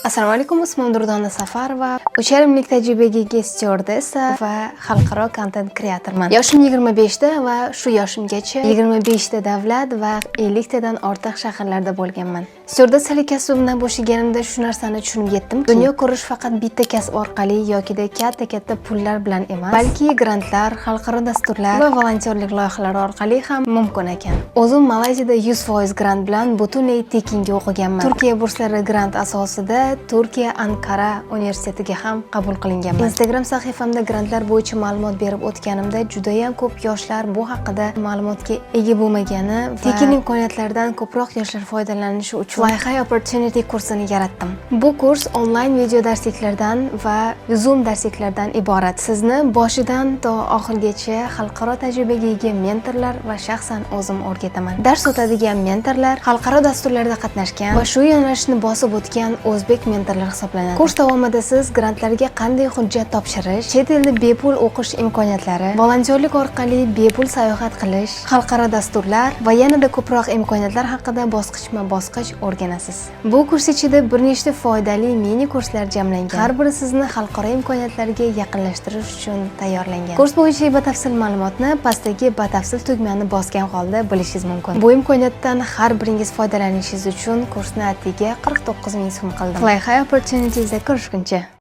Assalomu alaykum, ismim Durdona Safarova. 3 yarimlik tajribaga ega stewardessa va xalqaro kontent kreatorman. Yoshim 25 da va shu yoshimgacha 25 ta davlat va 50 tadan ortiq shaharlarda bo'lganman. Stewardessalik kasbimdan boshlaganimda shu narsani tushunib yetdimki, dunyo ko'rish faqat bitta kasb orqali yokida katta pullar bilan emas, balki grantlar, xalqaro dasturlar va volontyorlik loyihalari orqali ham mumkin ekan. O'zim Malayziyada 100% grant bilan butunlay tekinga o'qiganman. Turkiya burslari grant asosida Turkiya Ankara universitetiga ham qabul qilinganman. Instagram sahifamda grantlar bo'yicha ma'lumot berib o'tganimda juda ham ko'p yoshlar bu haqida ma'lumotga ega bo'lmagani va tekin imkoniyatlardan ko'proq yoshlar foydalanishi uchun Flyhigh Opportunity kursini yaratdim. Bu kurs onlayn video darsliklardan va Zoom darsliklardan iborat. Sizni boshidan to oxirigacha xalqaro tajribaga ega mentorlar va shaxsan o'zim o'rgataman. Dars o'tadigan mentorlar xalqaro dasturlarda qatnashgan va shu yo'nalishni bosib o'tgan o'zbek mentorlar hisoblanadi. Kurs davomida siz grantlarga qanday hujjat topshirish, chet elda bepul o'qish imkoniyatlari, volontyorlik orqali bepul sayohat qilish, xalqaro dasturlar va yanada ko'proq imkoniyatlar haqida bosqichma-bosqich o'rganasiz. Bu kurs ichida bir nechta foydali mini kurslar jamlangan. Har biri sizni xalqaro imkoniyatlarga yaqinlashtirish uchun tayyorlangan. Kurs bo'yicha batafsil ma'lumotni pastdagi batafsil tugmani bosgan holda bilishingiz mumkin. Bu imkoniyatdan har biringiz foydalanishingiz uchun kursni atigi 49 ming so'm qildim. Flyhigh Opportunities'da ko'rishguncha.